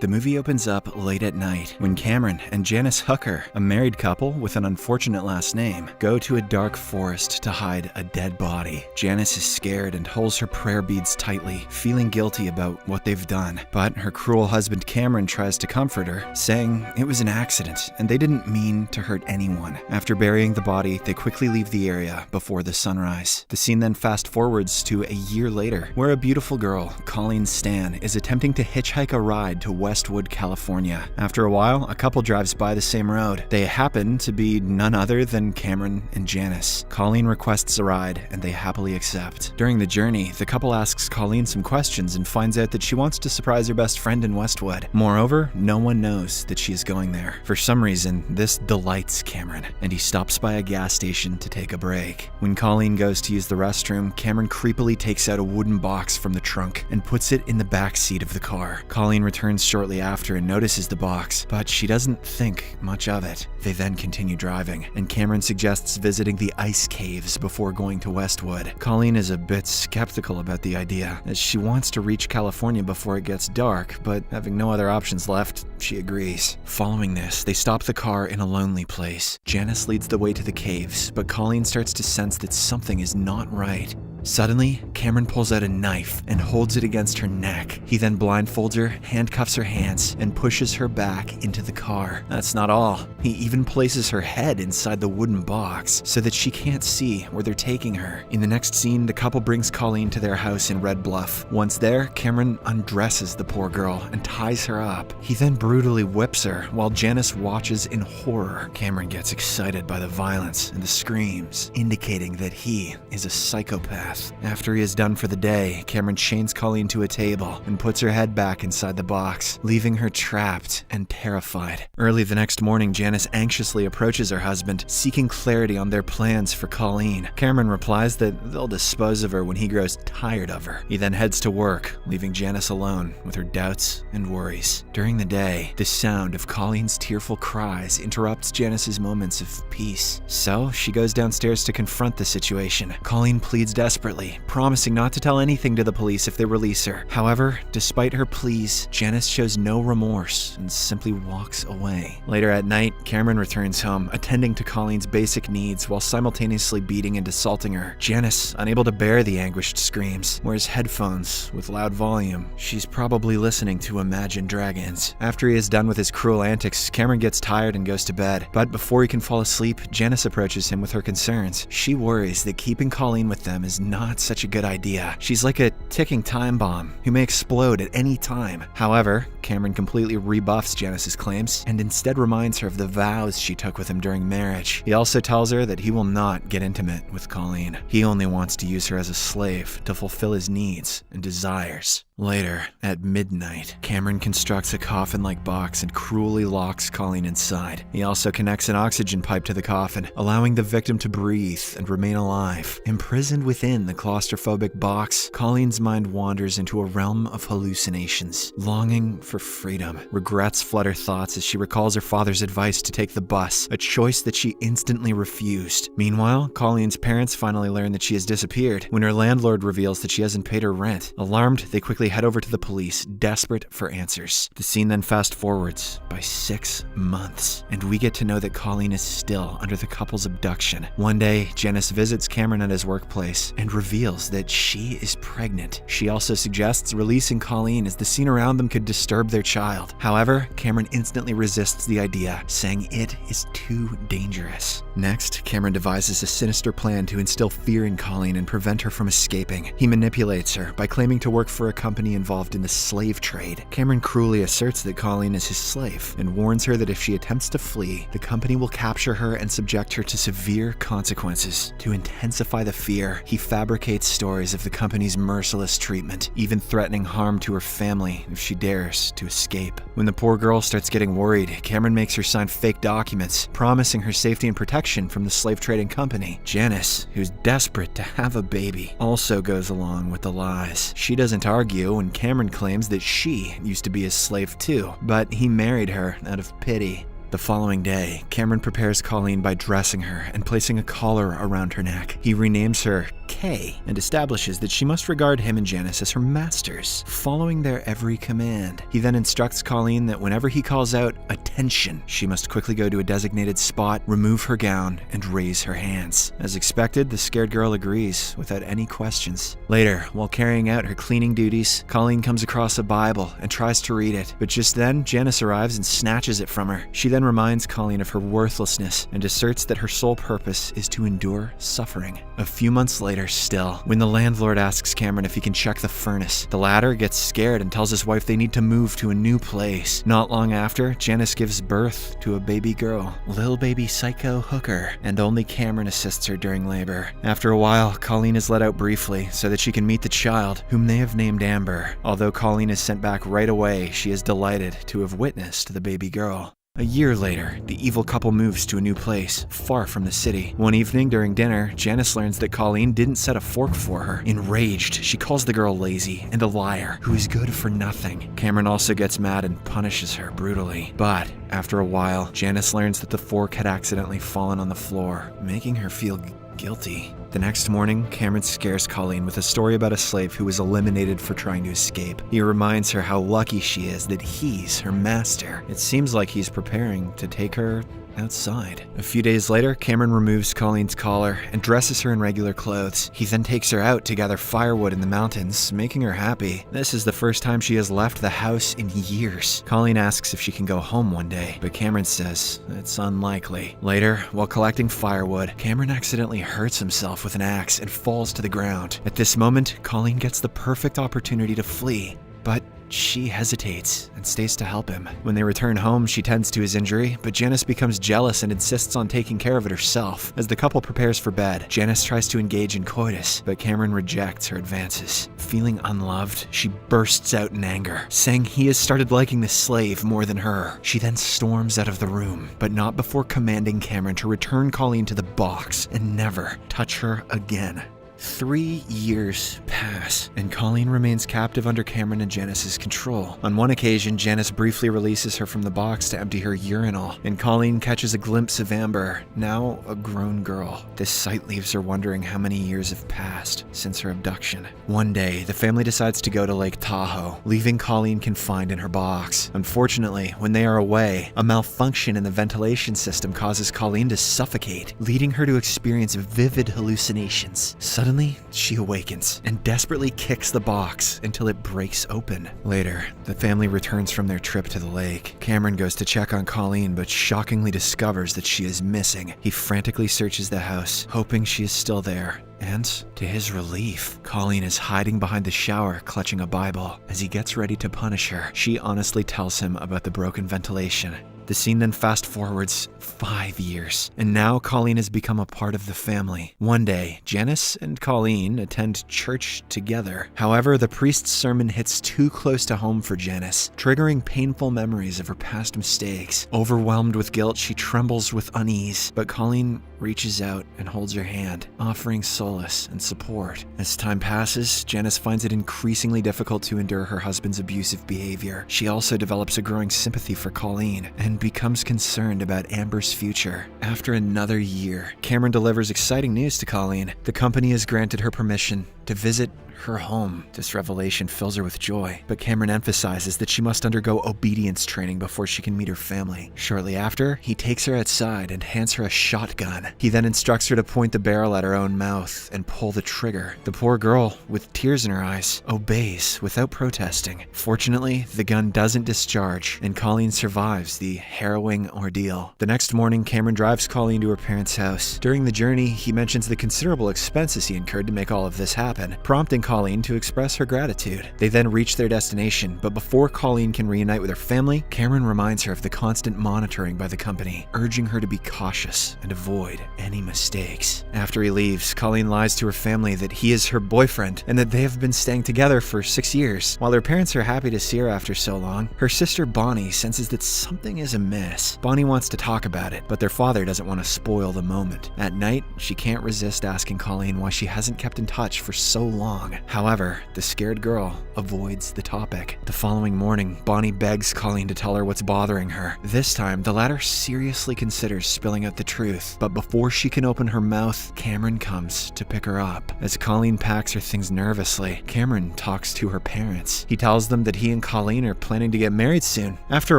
The movie opens up late at night when Cameron and Janice Hooker, a married couple with an unfortunate last name, go to a dark forest to hide a dead body. Janice is scared and holds her prayer beads tightly, feeling guilty about what they've done. But her cruel husband Cameron tries to comfort her, saying it was an accident and they didn't mean to hurt anyone. After burying the body, they quickly leave the area before the sunrise. The scene then fast forwards to a year later, where a beautiful girl, Colleen Stan, is attempting to hitchhike a ride to Westwood, California. After a while, a couple drives by the same road. They happen to be none other than Cameron and Janice. Colleen requests a ride, and they happily accept. During the journey, the couple asks Colleen some questions and finds out that she wants to surprise her best friend in Westwood. Moreover, no one knows that she is going there. For some reason, this delights Cameron, and he stops by a gas station to take a break. When Colleen goes to use the restroom, Cameron creepily takes out a wooden box from the trunk and puts it in the back seat of the car. Colleen returns shortly after and notices the box, but she doesn't think much of it. They then continue driving, and Cameron suggests visiting the ice caves before going to Westwood. Colleen is a bit skeptical about the idea, as she wants to reach California before it gets dark, but having no other options left, she agrees. Following this, they stop the car in a lonely place. Janice leads the way to the caves, but Colleen starts to sense that something is not right. Suddenly, Cameron pulls out a knife and holds it against her neck. He then blindfolds her, handcuffs her hands, and pushes her back into the car. That's not all. He even places her head inside the wooden box so that she can't see where they're taking her. In the next scene, the couple brings Colleen to their house in Red Bluff. Once there, Cameron undresses the poor girl and ties her up. He then brutally whips her while Janice watches in horror. Cameron gets excited by the violence and the screams, indicating that he is a psychopath. After he is done for the day, Cameron chains Colleen to a table and puts her head back inside the box, leaving her trapped and terrified. Early the next morning, Janice anxiously approaches her husband, seeking clarity on their plans for Colleen. Cameron replies that they'll dispose of her when he grows tired of her. He then heads to work, leaving Janice alone with her doubts and worries. During the day, the sound of Colleen's tearful cries interrupts Janice's moments of peace. So she goes downstairs to confront the situation. Colleen pleads desperately, promising not to tell anything to the police if they release her. However, despite her pleas, Janice shows no remorse and simply walks away. Later at night, Cameron returns home, attending to Colleen's basic needs while simultaneously beating and assaulting her. Janice, unable to bear the anguished screams, wears headphones with loud volume. She's probably listening to Imagine Dragons. After he is done with his cruel antics, Cameron gets tired and goes to bed. But before he can fall asleep, Janice approaches him with her concerns. She worries that keeping Colleen with them is not such a good idea. She's like a ticking time bomb who may explode at any time. However, Cameron completely rebuffs Janice's claims and instead reminds her of the vows she took with him during marriage. He also tells her that he will not get intimate with Colleen. He only wants to use her as a slave to fulfill his needs and desires. Later, at midnight, Cameron constructs a coffin-like box and cruelly locks Colleen inside. He also connects an oxygen pipe to the coffin, allowing the victim to breathe and remain alive. Imprisoned within the claustrophobic box, Colleen's mind wanders into a realm of hallucinations. Longing for freedom, regrets flood her thoughts as she recalls her father's advice to take the bus, a choice that she instantly refused. Meanwhile, Colleen's parents finally learn that she has disappeared when her landlord reveals that she hasn't paid her rent. Alarmed, they quickly head over to the police, desperate for answers. The scene then fast forwards by 6 months, and we get to know that Colleen is still under the couple's abduction. One day, Janice visits Cameron at his workplace and reveals that she is pregnant. She also suggests releasing Colleen as the scene around them could disturb their child. However, Cameron instantly resists the idea, saying it is too dangerous. Next, Cameron devises a sinister plan to instill fear in Colleen and prevent her from escaping. He manipulates her by claiming to work for a company involved in the slave trade. Cameron cruelly asserts that Colleen is his slave and warns her that if she attempts to flee, the company will capture her and subject her to severe consequences. To intensify the fear, he fabricates stories of the company's merciless treatment, even threatening harm to her family if she dares to escape. When the poor girl starts getting worried, Cameron makes her sign fake documents, promising her safety and protection from the slave trading company. Janice, who's desperate to have a baby, also goes along with the lies. She doesn't argue, and Cameron claims that she used to be his slave too, but he married her out of pity. The following day, Cameron prepares Colleen by dressing her and placing a collar around her neck. He renames her Kay and establishes that she must regard him and Janice as her masters, following their every command. He then instructs Colleen that whenever he calls out "attention," she must quickly go to a designated spot, remove her gown, and raise her hands. As expected, the scared girl agrees without any questions. Later, while carrying out her cleaning duties, Colleen comes across a Bible and tries to read it, but just then, Janice arrives and snatches it from her. She then reminds Colleen of her worthlessness and asserts that her sole purpose is to endure suffering. A few months later still, when the landlord asks Cameron if he can check the furnace, the latter gets scared and tells his wife they need to move to a new place. Not long after, Janice gives birth to a baby girl, Lil Baby Psycho Hooker, and only Cameron assists her during labor. After a while, Colleen is let out briefly so that she can meet the child, whom they have named Amber. Although Colleen is sent back right away, she is delighted to have witnessed the baby girl. A year later, the evil couple moves to a new place, far from the city. One evening during dinner, Janice learns that Colleen didn't set a fork for her. Enraged, she calls the girl lazy and a liar who is good for nothing. Cameron also gets mad and punishes her brutally. But after a while, Janice learns that the fork had accidentally fallen on the floor, making her feel guilty. The next morning, Cameron scares Colleen with a story about a slave who was eliminated for trying to escape. He reminds her how lucky she is that he's her master. It seems like he's preparing to take her outside. A few days later, Cameron removes Colleen's collar and dresses her in regular clothes. He then takes her out to gather firewood in the mountains, making her happy. This is the first time she has left the house in years. Colleen asks if she can go home one day, but Cameron says it's unlikely. Later, while collecting firewood, Cameron accidentally hurts himself with an axe and falls to the ground. At this moment, Colleen gets the perfect opportunity to flee, but she hesitates and stays to help him. When they return home, she tends to his injury, but Janice becomes jealous and insists on taking care of it herself. As the couple prepares for bed, Janice tries to engage in coitus, but Cameron rejects her advances. Feeling unloved, she bursts out in anger, saying he has started liking the slave more than her. She then storms out of the room, but not before commanding Cameron to return Colleen to the box and never touch her again. 3 years pass, and Colleen remains captive under Cameron and Janice's control. On one occasion, Janice briefly releases her from the box to empty her urinal, and Colleen catches a glimpse of Amber, now a grown girl. This sight leaves her wondering how many years have passed since her abduction. One day, the family decides to go to Lake Tahoe, leaving Colleen confined in her box. Unfortunately, when they are away, a malfunction in the ventilation system causes Colleen to suffocate, leading her to experience vivid hallucinations. Suddenly, she awakens and desperately kicks the box until it breaks open. Later, the family returns from their trip to the lake. Cameron goes to check on Colleen, but shockingly discovers that she is missing. He frantically searches the house, hoping she is still there. And, to his relief, Colleen is hiding behind the shower, clutching a Bible. As he gets ready to punish her, she honestly tells him about the broken ventilation. The scene then fast forwards 5 years, and now Colleen has become a part of the family. One day, Janice and Colleen attend church together. However, the priest's sermon hits too close to home for Janice, triggering painful memories of her past mistakes. Overwhelmed with guilt, she trembles with unease, but Colleen reaches out and holds her hand, offering solace and support. As time passes, Janice finds it increasingly difficult to endure her husband's abusive behavior. She also develops a growing sympathy for Colleen and becomes concerned about Amber's future. After another year, Cameron delivers exciting news to Colleen. The company has granted her permission to visit her home. This revelation fills her with joy, but Cameron emphasizes that she must undergo obedience training before she can meet her family. Shortly after, he takes her outside and hands her a shotgun. He then instructs her to point the barrel at her own mouth and pull the trigger. The poor girl, with tears in her eyes, obeys without protesting. Fortunately, the gun doesn't discharge, and Colleen survives the harrowing ordeal. The next morning, Cameron drives Colleen to her parents' house. During the journey, he mentions the considerable expenses he incurred to make all of this happen, prompting Colleen to express her gratitude. They then reach their destination, but before Colleen can reunite with her family, Cameron reminds her of the constant monitoring by the company, urging her to be cautious and avoid any mistakes. After he leaves, Colleen lies to her family that he is her boyfriend and that they have been staying together for 6 years. While her parents are happy to see her after so long, her sister Bonnie senses that something is amiss. Bonnie wants to talk about it, but their father doesn't want to spoil the moment. At night, she can't resist asking Colleen why she hasn't kept in touch for so long. However, the scared girl avoids the topic. The following morning, Bonnie begs Colleen to tell her what's bothering her. This time, the latter seriously considers spilling out the truth, but before she can open her mouth, Cameron comes to pick her up. As Colleen packs her things nervously, Cameron talks to her parents. He tells them that he and Colleen are planning to get married soon. After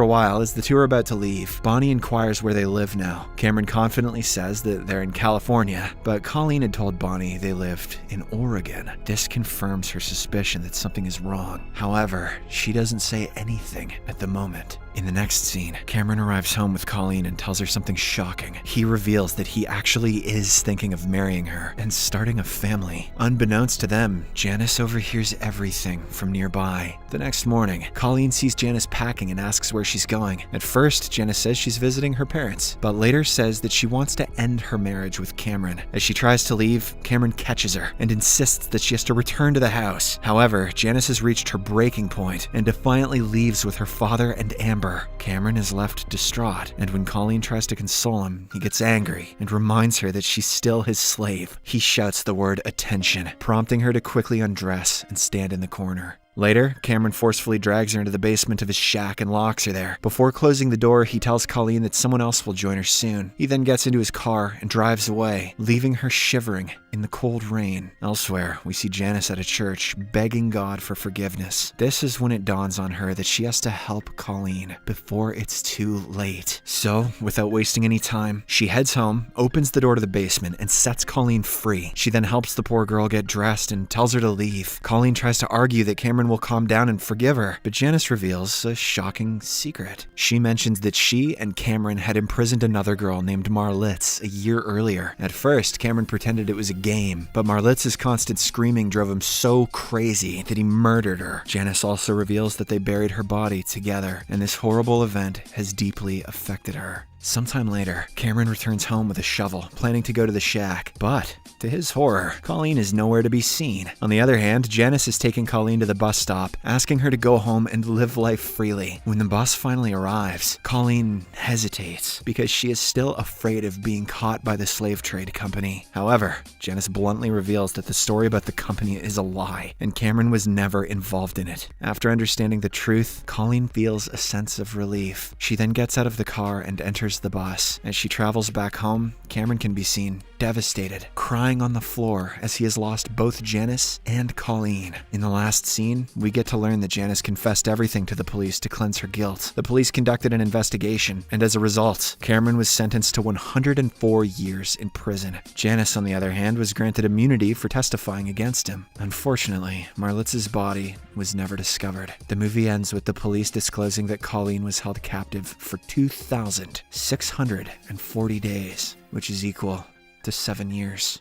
a while, as the two are about to leave, Bonnie inquires where they live now. Cameron confidently says that they're in California, but Colleen had told Bonnie they lived in Oregon. This confirms her suspicion that something is wrong. However, she doesn't say anything at the moment. In the next scene, Cameron arrives home with Colleen and tells her something shocking. He reveals that he actually is thinking of marrying her and starting a family. Unbeknownst to them, Janice overhears everything from nearby. The next morning, Colleen sees Janice packing and asks where she's going. At first, Janice says she's visiting her parents, but later says that she wants to end her marriage with Cameron. As she tries to leave, Cameron catches her and insists that she has to return to the house. However, Janice has reached her breaking point and defiantly leaves with her father and Amber. Cameron is left distraught, and when Colleen tries to console him, he gets angry and reminds her that she's still his slave. He shouts the word attention, prompting her to quickly undress and stand in the corner. Later, Cameron forcefully drags her into the basement of his shack and locks her there. Before closing the door, he tells Colleen that someone else will join her soon. He then gets into his car and drives away, leaving her shivering in the cold rain. Elsewhere, we see Janice at a church begging God for forgiveness. This is when it dawns on her that she has to help Colleen before it's too late. So, without wasting any time, she heads home, opens the door to the basement, and sets Colleen free. She then helps the poor girl get dressed and tells her to leave. Colleen tries to argue that Cameron will calm down and forgive her, but Janice reveals a shocking secret. She mentions that she and Cameron had imprisoned another girl named Marlitz a year earlier. At first, Cameron pretended it was a game, but Marlitz's constant screaming drove him so crazy that he murdered her. Janice also reveals that they buried her body together, and this horrible event has deeply affected her. Sometime later, Cameron returns home with a shovel, planning to go to the shack, but to his horror, Colleen is nowhere to be seen. On the other hand, Janice is taking Colleen to the bus stop, asking her to go home and live life freely. When the bus finally arrives, Colleen hesitates because she is still afraid of being caught by the slave trade company. However, Janice bluntly reveals that the story about the company is a lie, and Cameron was never involved in it. After understanding the truth, Colleen feels a sense of relief. She then gets out of the car and enters the bus. As she travels back home, Cameron can be seen devastated, crying on the floor as he has lost both Janice and Colleen. In the last scene, we get to learn that Janice confessed everything to the police to cleanse her guilt. The police conducted an investigation, and as a result, Cameron was sentenced to 104 years in prison. Janice, on the other hand, was granted immunity for testifying against him. Unfortunately, Marlitz's body was never discovered. The movie ends with the police disclosing that Colleen was held captive for 2,640 days, which is equal to 7 years.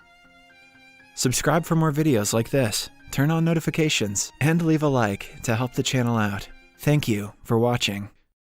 Subscribe for more videos like this, turn on notifications, and leave a like to help the channel out. Thank you for watching.